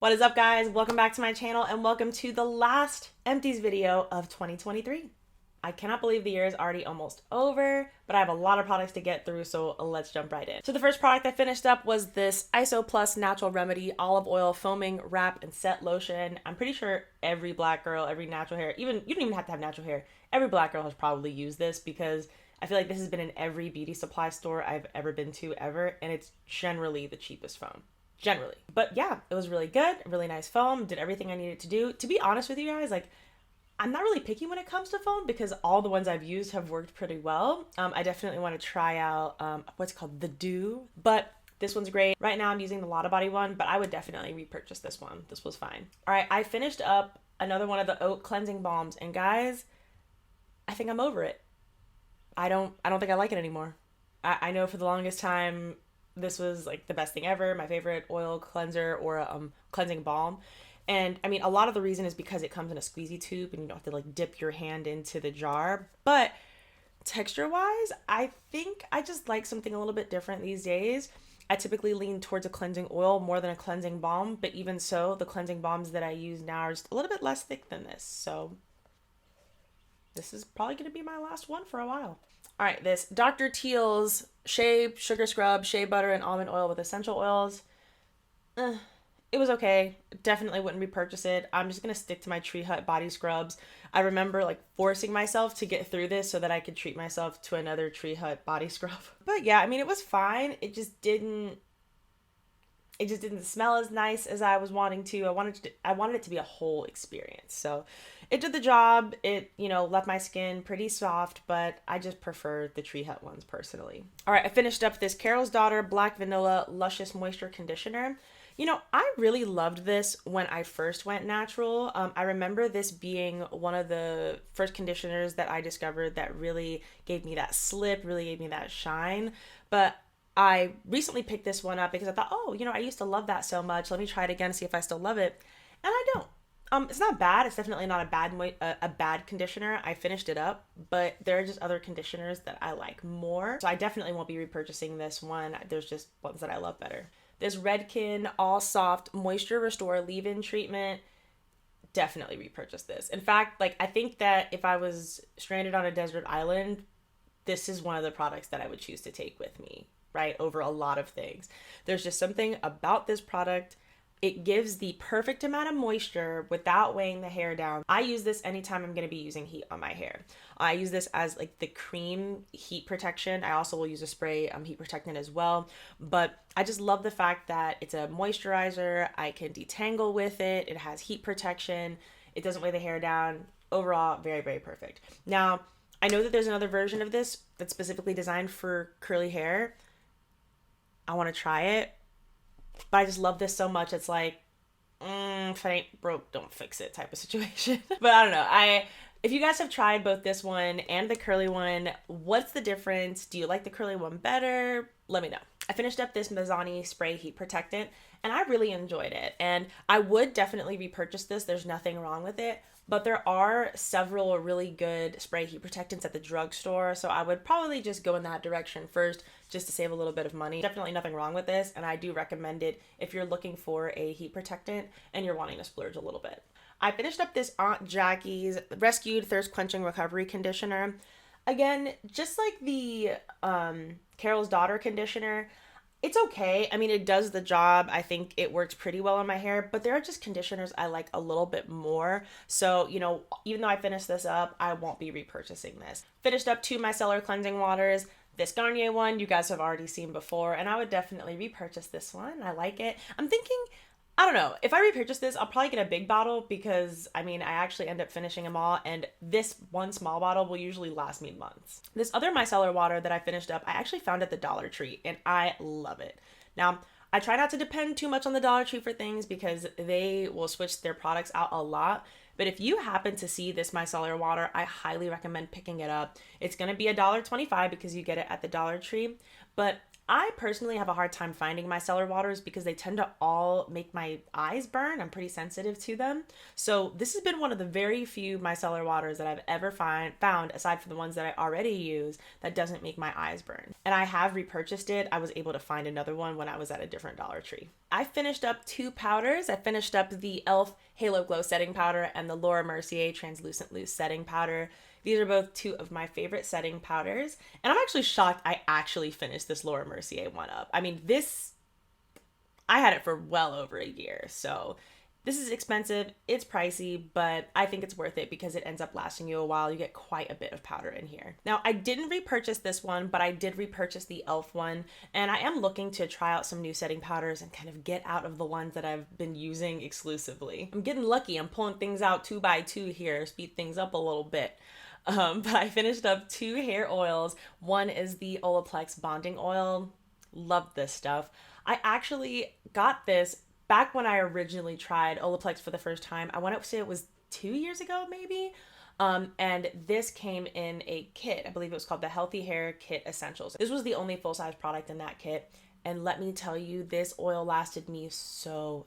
What is up, guys? Welcome back to my channel and welcome to the last Empties video of 2023. I cannot believe the year is already almost over, but I have a lot of products to get through, so let's jump right in. So the first product I finished up was this Isoplus Natural Remedy Olive Oil Foaming Wrap and Set Lotion. I'm pretty sure every black girl, every natural hair, you don't even have to have natural hair, every black girl has probably used this because I feel like this has been in every beauty supply store I've ever been to ever, and it's generally the cheapest foam. Generally. But yeah, it was really good, really nice foam, did everything I needed to do. To be honest with you guys, like, I'm not really picky when it comes to foam because all the ones I've used have worked pretty well. I definitely want to try out what's called the Dew, but this one's great. Right now I'm using the Lotta Body one, but I would definitely repurchase this one. This was fine. All right, I finished up another one of the oat cleansing balms, and guys, I think I'm over it. I don't think I like it anymore. I know for the longest time this was like the best thing ever, my favorite oil cleanser or cleansing balm. And I mean, a lot of the reason is because it comes in a squeezy tube and you don't have to like dip your hand into the jar. But texture wise, I think I just like something a little bit different these days. I typically lean towards a cleansing oil more than a cleansing balm, but even so, the cleansing balms that I use now are just a little bit less thick than this. So this is probably going to be my last one for a while. All right, this Dr. Teals Shea Sugar Scrub, Shea Butter, and Almond Oil with Essential Oils. It was okay. Definitely wouldn't repurchase it. I'm just going to stick to my Tree Hut body scrubs. I remember like forcing myself to get through this so that I could treat myself to another Tree Hut body scrub. But yeah, I mean, it was fine. It just didn't smell as nice as I was wanting to. I wanted it to be a whole experience. So it did the job. It, left my skin pretty soft, but I just prefer the Tree Hut ones personally. All right, I finished up this Carol's Daughter Black Vanilla Luscious Moisture Conditioner. I really loved this when I first went natural. I remember this being one of the first conditioners that I discovered that really gave me that slip, really gave me that shine. But I recently picked this one up because I thought, I used to love that so much. Let me try it again, see if I still love it. And I don't. It's not bad. It's definitely not a bad conditioner. I finished it up, but there are just other conditioners that I like more. So I definitely won't be repurchasing this one. There's just ones that I love better. This Redken All Soft Moisture Restore Leave-In Treatment. Definitely repurchase this. In fact, I think that if I was stranded on a desert island, this is one of the products that I would choose to take with me, right? Over a lot of things. There's just something about this product. It gives the perfect amount of moisture without weighing the hair down. I use this anytime I'm going to be using heat on my hair. I use this as the cream heat protection. I also will use a spray heat protectant as well. But I just love the fact that it's a moisturizer. I can detangle with it. It has heat protection. It doesn't weigh the hair down. Overall, very, very perfect. Now, I know that there's another version of this that's specifically designed for curly hair. I want to try it. But I just love this so much. It's like, if it ain't broke, don't fix it type of situation. But I don't know. If you guys have tried both this one and the curly one, what's the difference? Do you like the curly one better? Let me know. I finished up this Mizani spray heat protectant and I really enjoyed it. And I would definitely repurchase this. There's nothing wrong with it. But there are several really good spray heat protectants at the drugstore. So I would probably just go in that direction first just to save a little bit of money. Definitely nothing wrong with this. And I do recommend it if you're looking for a heat protectant and you're wanting to splurge a little bit. I finished up this Aunt Jackie's Rescued Thirst Quenching Recovery Conditioner. Again, just like the Carol's Daughter conditioner, it's okay. I mean, it does the job. I think it works pretty well on my hair, but there are just conditioners I like a little bit more. So, even though I finished this up, I won't be repurchasing this. Finished up 2 Micellar cleansing waters. This Garnier one, you guys have already seen before, and I would definitely repurchase this one. I like it. I'm thinking, I don't know, if I repurchase this, I'll probably get a big bottle because, I actually end up finishing them all, and this one small bottle will usually last me months. This other micellar water that I finished up, I actually found at the Dollar Tree, and I love it. Now, I try not to depend too much on the Dollar Tree for things because they will switch their products out a lot, but if you happen to see this micellar water, I highly recommend picking it up. It's going to be $1.25 because you get it at the Dollar Tree, but I personally have a hard time finding micellar waters because they tend to all make my eyes burn. I'm pretty sensitive to them. So this has been one of the very few micellar waters that I've ever found, aside from the ones that I already use, that doesn't make my eyes burn. And I have repurchased it. I was able to find another one when I was at a different Dollar Tree. I finished up 2 powders. I finished up the E.L.F. Halo Glow Setting Powder and the Laura Mercier Translucent Loose Setting Powder. These are both 2 of my favorite setting powders. And I'm actually shocked I actually finished this Laura Mercier one up. I mean, I had it for well over a year. So this is expensive, it's pricey, but I think it's worth it because it ends up lasting you a while. You get quite a bit of powder in here. Now, I didn't repurchase this one, but I did repurchase the E.L.F. one. And I am looking to try out some new setting powders and kind of get out of the ones that I've been using exclusively. I'm getting lucky. I'm pulling things out 2 by 2 here, speed things up a little bit. But I finished up 2 hair oils. One is the Olaplex Bonding Oil. Love this stuff. I actually got this back when I originally tried Olaplex for the first time. I want to say it was 2 years ago, maybe. And this came in a kit. I believe it was called the Healthy Hair Kit Essentials. This was the only full-size product in that kit. And let me tell you, this oil lasted me so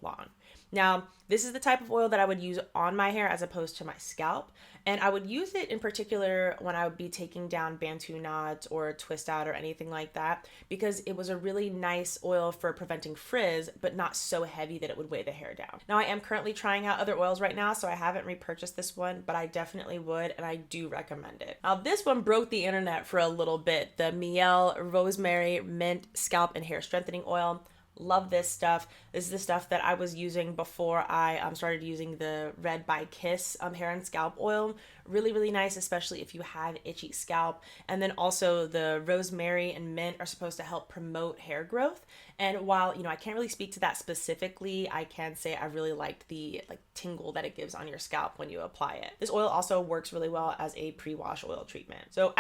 long. Now, this is the type of oil that I would use on my hair as opposed to my scalp. And I would use it in particular when I would be taking down Bantu knots or twist out or anything like that, because it was a really nice oil for preventing frizz, but not so heavy that it would weigh the hair down. Now, I am currently trying out other oils right now, so I haven't repurchased this one, but I definitely would, and I do recommend it. Now, this one broke the internet for a little bit. The Mielle Rosemary Mint Scalp and Hair Strengthening Oil. Love this stuff. This is the stuff that I was using before I started using the Red by Kiss hair and scalp oil. Really nice, especially if you have itchy scalp. And then also the rosemary and mint are supposed to help promote hair growth. And while, I can't really speak to that specifically, I can say I really liked the tingle that it gives on your scalp when you apply it. This oil also works really well as a pre-wash oil treatment. So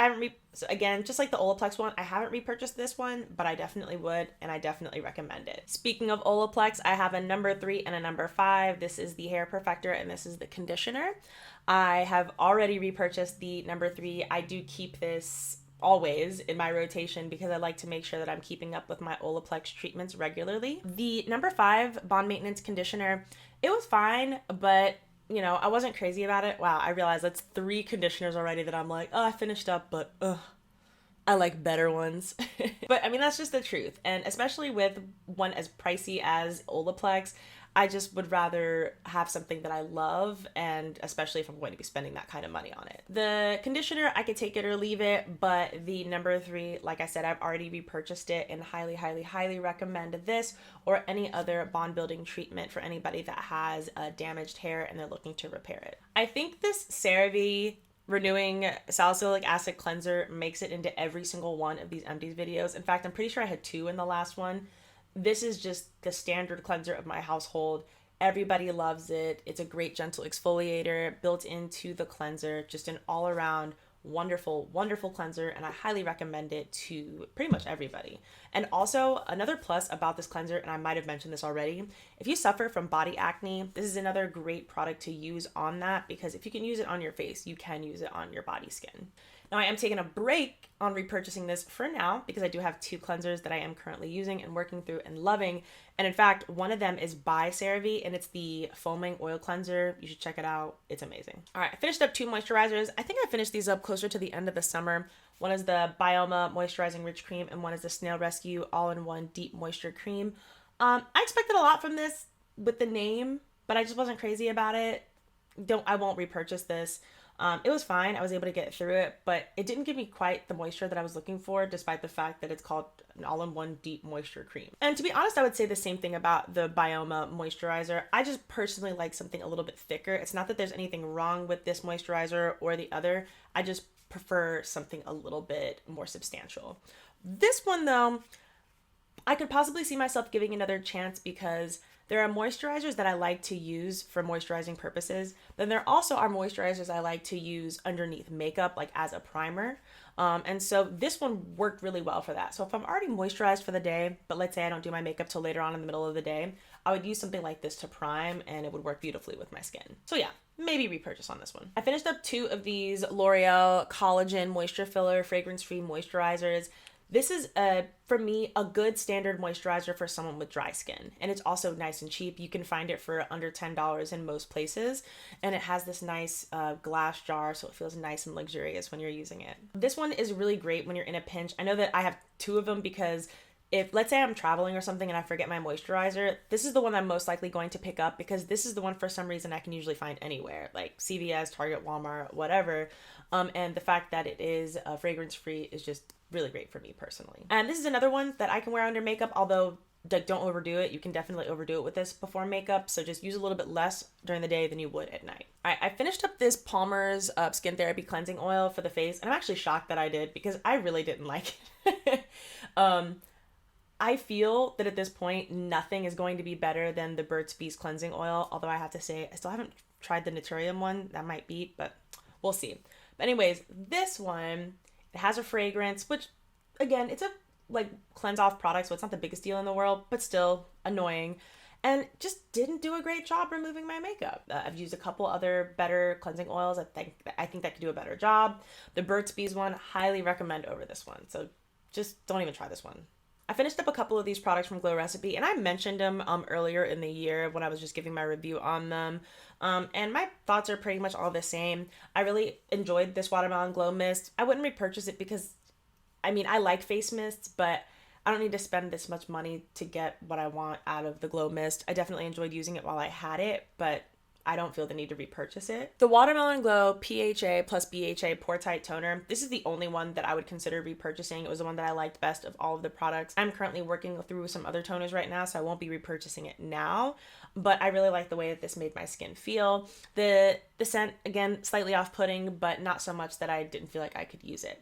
again, just like the Olaplex one, I haven't repurchased this one, but I definitely would, and I definitely recommend it. Speaking of Olaplex, I have a number 3 and a number 5. This is the hair perfector and this is the conditioner. I have already repurchased the number 3. I do keep this always in my rotation because I like to make sure that I'm keeping up with my Olaplex treatments regularly. The number 5 Bond Maintenance Conditioner, it was fine, but I wasn't crazy about it. Wow, I realized that's 3 conditioners already that I'm like, oh, I finished up, but I like better ones. But I mean, that's just the truth. And especially with one as pricey as Olaplex, I just would rather have something that I love, and especially if I'm going to be spending that kind of money on it. The conditioner, I could take it or leave it, but the number 3, like I said, I've already repurchased it and highly recommend this or any other bond building treatment for anybody that has damaged hair and they're looking to repair it. I think this Cerave Renewing Salicylic Acid Cleanser makes it into every single one of these Empties videos. In fact, I'm pretty sure I had 2 in the last one. This is just the standard cleanser of my household. Everybody loves it. It's a great gentle exfoliator built into the cleanser. Just an all-around wonderful cleanser, and I highly recommend it to pretty much everybody. And also, another plus about this cleanser, and I might have mentioned this already, if you suffer from body acne, this is another great product to use on that, because if you can use it on your face, you can use it on your body skin. Now, I am taking a break on repurchasing this for now because I do have 2 cleansers that I am currently using and working through and loving. And in fact, one of them is by Cerave and it's the Foaming Oil Cleanser. You should check it out. It's amazing. All right, I finished up 2 moisturizers. I think I finished these up closer to the end of the summer. One is the Bioma Moisturizing Rich Cream and one is the Snail Rescue All-in-One Deep Moisture Cream. I expected a lot from this with the name, but I just wasn't crazy about it. I won't repurchase this. It was fine. I was able to get through it, but it didn't give me quite the moisture that I was looking for, despite the fact that it's called an all-in-one deep moisture cream. And to be honest, I would say the same thing about the Bioma moisturizer. I just personally like something a little bit thicker. It's not that there's anything wrong with this moisturizer or the other. I just prefer something a little bit more substantial. This one, though, I could possibly see myself giving another chance because there are moisturizers that I like to use for moisturizing purposes. Then there also are moisturizers I like to use underneath makeup, like as a primer. And so this one worked really well for that. So if I'm already moisturized for the day, but let's say I don't do my makeup till later on in the middle of the day, I would use something like this to prime and it would work beautifully with my skin. So yeah, maybe repurchase on this one. I finished up 2 of these L'Oreal Collagen Moisture Filler Fragrance-Free Moisturizers. This is for me a good standard moisturizer for someone with dry skin, and it's also nice and cheap. You can find it for under $10 in most places, and it has this nice glass jar, so it feels nice and luxurious when you're using it. This one is really great when you're in a pinch. I know that I have two of them because if, let's say I'm traveling or something and I forget my moisturizer, this is the one I'm most likely going to pick up because this is the one for some reason I can usually find anywhere, like CVS, Target, Walmart, whatever. And the fact that it is fragrance free is just really great for me personally. And this is another one that I can wear under makeup, although like, don't overdo it. You can definitely overdo it with this before makeup, so just use a little bit less during the day than you would at night. All right, I finished up this Palmer's Skin Therapy Cleansing Oil for the face, and I'm actually shocked that I did because I really didn't like it. I feel that at this point, nothing is going to be better than the Burt's Bees Cleansing Oil, although I have to say, I still haven't tried the Naturium one. That might beat, but we'll see. But anyways, this one, it has a fragrance, which, again, it's a like cleanse off product, so it's not the biggest deal in the world, but still annoying. And just didn't do a great job removing my makeup. I've used a couple other better cleansing oils. I think that could do a better job. The Burt's Bees one, highly recommend over this one. So just don't even try this one. I finished up a couple of these products from Glow Recipe, and I mentioned them earlier in the year when I was just giving my review on them. And my thoughts are pretty much all the same. I really enjoyed this Watermelon Glow Mist. I wouldn't repurchase it because, I mean, I like face mists, but I don't need to spend this much money to get what I want out of the Glow Mist. I definitely enjoyed using it while I had it, but I don't feel the need to repurchase it. The Watermelon Glow PHA plus BHA Pore Tight Toner. This is the only one that I would consider repurchasing. It was the one that I liked best of all of the products. I'm currently working through some other toners right now, so I won't be repurchasing it now, but I really like the way that this made my skin feel. The scent, again, slightly off-putting, but not so much that I didn't feel like I could use it.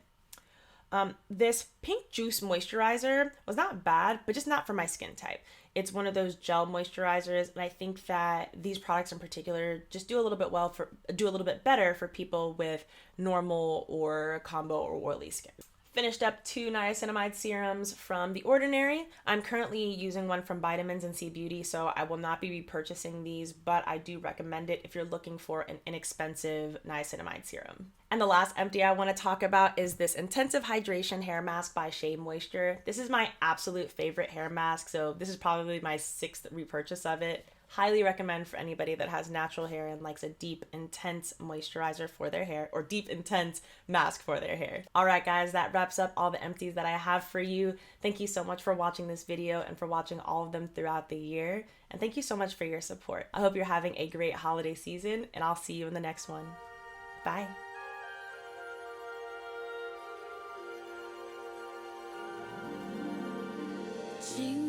This Pink Juice Moisturizer was not bad, but just not for my skin type. It's one of those gel moisturizers, and I think that these products in particular just do a little bit better for people with normal or combo or oily skin. Finished up 2 niacinamide serums from The Ordinary. I'm currently using one from Vitamins and C Beauty, so I will not be repurchasing these, but I do recommend it if you're looking for an inexpensive niacinamide serum. And the last empty I want to talk about is this Intensive Hydration Hair Mask by Shea Moisture. This is my absolute favorite hair mask, so this is probably my 6th repurchase of it. Highly recommend for anybody that has natural hair and likes a deep, intense moisturizer for their hair, or deep, intense mask for their hair. All right, guys, that wraps up all the empties that I have for you. Thank you so much for watching this video and for watching all of them throughout the year. And thank you so much for your support. I hope you're having a great holiday season, and I'll see you in the next one. Bye. Jingle